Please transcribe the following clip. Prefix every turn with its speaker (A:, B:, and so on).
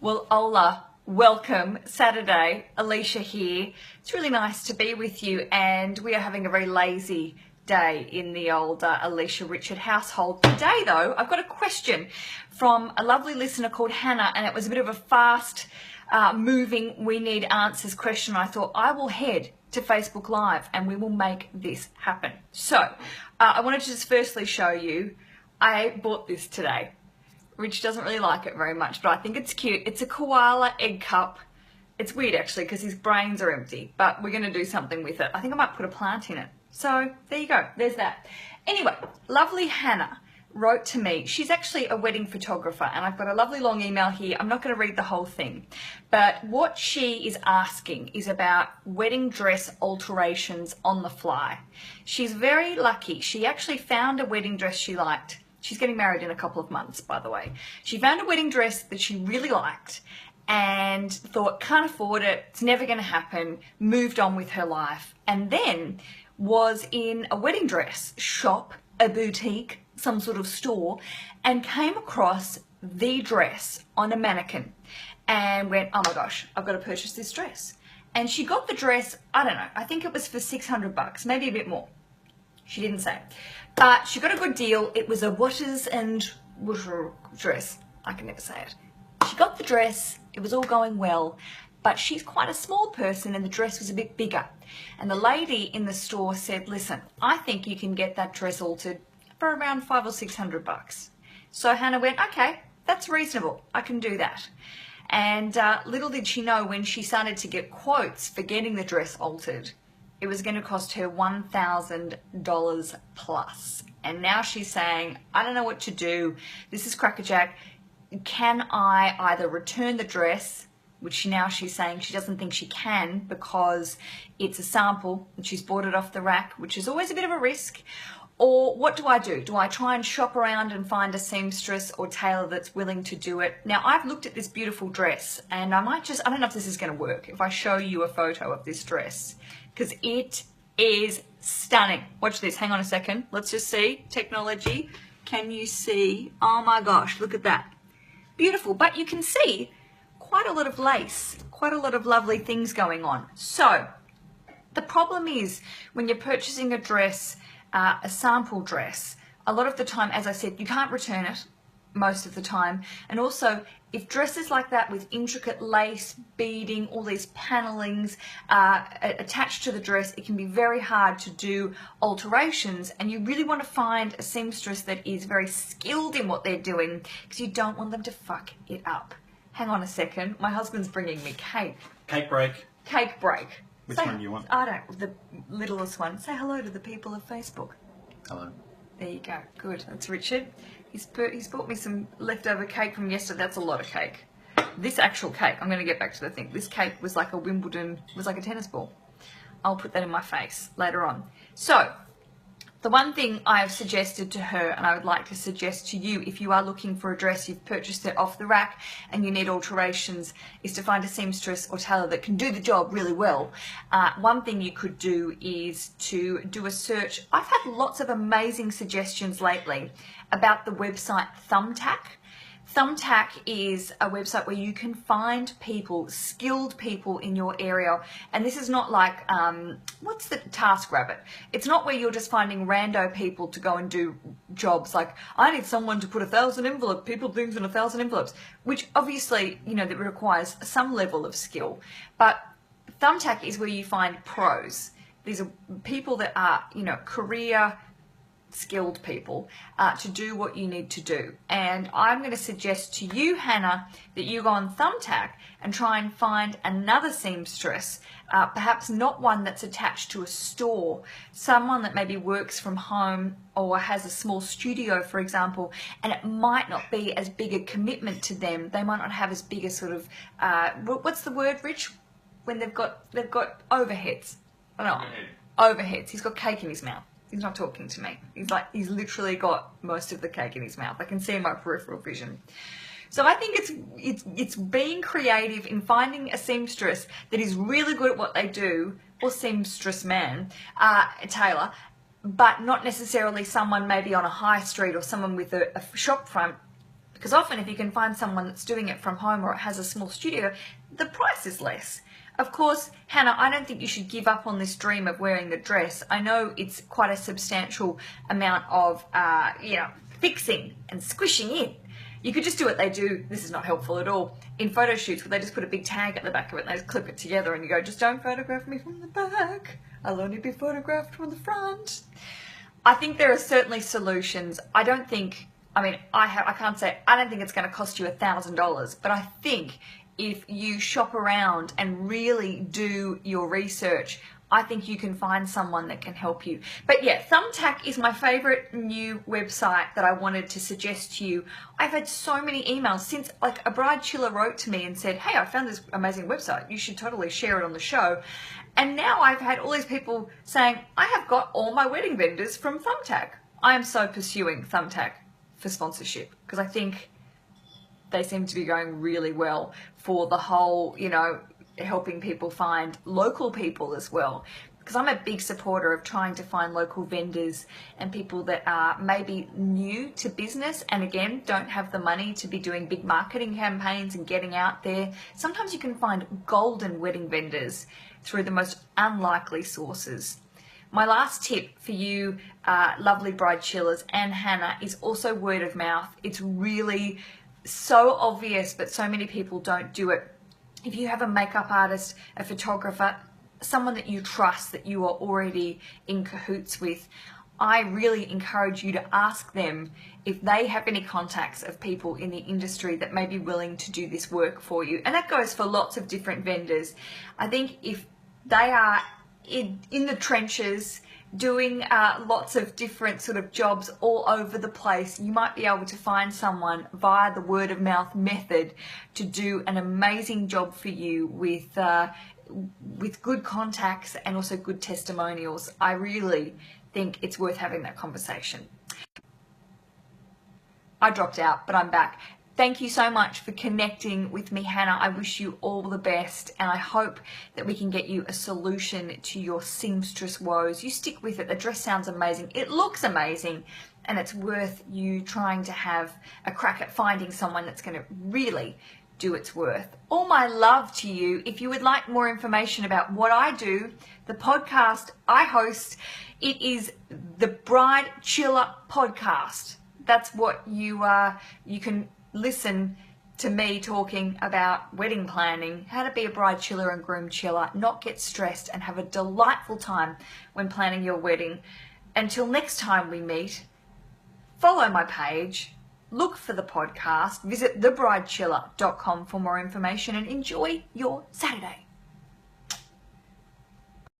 A: Well, Ola, welcome. Saturday, Alicia here. It's really nice to be with you, and we are having a very lazy day in the old Alicia Richard household. Today, though, I've got a question from a lovely listener called Hannah, and it was a bit of a fast moving, we need answers question. I thought I will head to Facebook Live and we will make this happen. So, I wanted to just firstly show you, I bought this today. Rich doesn't really like it very much, but I think it's cute. It's a koala egg cup. It's weird actually because his brains are empty, but we're going to do something with it. I think I might put a plant in it. So there you go. There's that. Anyway, lovely Hannah wrote to me. She's actually a wedding photographer, and I've got a lovely long email here. I'm not going to read the whole thing, but what she is asking is about wedding dress alterations on the fly. She's very lucky. She actually found a wedding dress she liked. She's getting married in a couple of months, by the way. She found a wedding dress that she really liked and thought, can't afford it, it's never going to happen, moved on with her life, and then was in a wedding dress shop, a boutique, some sort of store, and came across the dress on a mannequin and went, oh my gosh, I've got to purchase this dress. And she got the dress, I don't know, I think it was for $600, maybe a bit more. She didn't say. But she got a good deal. It was a Waters and Water dress. I can never say it. She got the dress. It was all going well. But she's quite a small person and the dress was a bit bigger. And the lady in the store said, listen, I think you can get that dress altered for around $500 or $600. So Hannah went, okay, that's reasonable. I can do that. And little did she know, when she started to get quotes for getting the dress altered, it was going to cost her $1,000 plus. And now she's saying, I don't know what to do. This is crackerjack. Can I either return the dress, which she's saying she doesn't think she can because it's a sample and she's bought it off the rack, which is always a bit of a risk. Or what do I do? Do I try and shop around and find a seamstress or tailor that's willing to do it? Now, I've looked at this beautiful dress and I don't know if this is going to work if I show you a photo of this dress, because it is stunning. Watch this. Hang on a second. Let's just see. Technology. Can you see? Oh my gosh, look at that. Beautiful. But you can see quite a lot of lace, quite a lot of lovely things going on. So the problem is when you're purchasing a dress, a sample dress, a lot of the time, as I said, you can't return it most of the time. And also, if dresses like that with intricate lace, beading, all these panelings attached to the dress, it can be very hard to do alterations, and you really want to find a seamstress that is very skilled in what they're doing because you don't want them to fuck it up. Hang on a second, my husband's bringing me cake.
B: Cake break.
A: Cake break.
B: Which one do you want?
A: I don't, the littlest one. Say hello to the people of Facebook.
B: Hello.
A: There you go. Good. That's Richard. He's bought me some leftover cake from yesterday. That's a lot of cake. This actual cake, I'm going to get back to the thing. This cake was like a Wimbledon, was like a tennis ball. I'll put that in my face later on. So, the one thing I've suggested to her, and I would like to suggest to you, if you are looking for a dress, you've purchased it off the rack and you need alterations, is to find a seamstress or tailor that can do the job really well. One thing you could do is to do a search. I've had lots of amazing suggestions lately about the website Thumbtack. Thumbtack is a website where you can find people, skilled people in your area. And this is not like, what's the TaskRabbit? It's not where you're just finding rando people to go and do jobs like, I need someone to put 1,000 envelopes, people things in 1,000 envelopes, which obviously, you know, that requires some level of skill. But Thumbtack is where you find pros. These are people that are, you know, career skilled people to do what you need to do. And I'm going to suggest to you, Hannah, that you go on Thumbtack and try and find another seamstress, perhaps not one that's attached to a store, someone that maybe works from home or has a small studio, for example, and it might not be as big a commitment to them. They might not have as big a sort of, what's the word, Rich? When they've got overheads. I don't know. Overheads. He's got cake in his mouth. He's not talking to me. He's literally got most of the cake in his mouth. I can see in my peripheral vision. So I think it's being creative in finding a seamstress that is really good at what they do, or seamstress man, tailor, but not necessarily someone maybe on a high street or someone with a shop front Because often if you can find someone that's doing it from home or has a small studio, the price is less. Of course, Hannah, I don't think you should give up on this dream of wearing the dress. I know it's quite a substantial amount of, fixing and squishing in. You could just do what they do, this is not helpful at all, in photo shoots where they just put a big tag at the back of it and they just clip it together and you go, just don't photograph me from the back. I'll only be photographed from the front. I think there are certainly solutions. I don't think it's going to cost you $1,000, but I think if you shop around and really do your research, I think you can find someone that can help you. But yeah, Thumbtack is my favorite new website that I wanted to suggest to you. I've had so many emails since, like, a Bridechilla wrote to me and said, hey, I found this amazing website. You should totally share it on the show. And now I've had all these people saying, I have got all my wedding vendors from Thumbtack. I am so pursuing Thumbtack for sponsorship because I think they seem to be going really well for the whole, helping people find local people as well. Because I'm a big supporter of trying to find local vendors and people that are maybe new to business and again don't have the money to be doing big marketing campaigns and getting out there. Sometimes you can find golden wedding vendors through the most unlikely sources. My last tip for you lovely Bridechillas and Hannah is also word of mouth. It's really so obvious, but so many people don't do it. If you have a makeup artist, a photographer, someone that you trust, that you are already in cahoots with, I really encourage you to ask them if they have any contacts of people in the industry that may be willing to do this work for you. And that goes for lots of different vendors. I think if they are in the trenches, doing lots of different sort of jobs all over the place, you might be able to find someone via the word of mouth method to do an amazing job for you with good contacts and also good testimonials. I really think it's worth having that conversation. I dropped out, but I'm back. Thank you so much for connecting with me, Hannah. I wish you all the best and I hope that we can get you a solution to your seamstress woes. You stick with it. The dress sounds amazing. It looks amazing and it's worth you trying to have a crack at finding someone that's going to really do its worth. All my love to you. If you would like more information about what I do, the podcast I host, it is the Bridechilla podcast. That's what you can listen to me talking about wedding planning, how to be a bride chiller and groom chiller, not get stressed and have a delightful time when planning your wedding. Until next time we meet, follow my page, look for the podcast, visit thebridechilla.com for more information and enjoy your Saturday.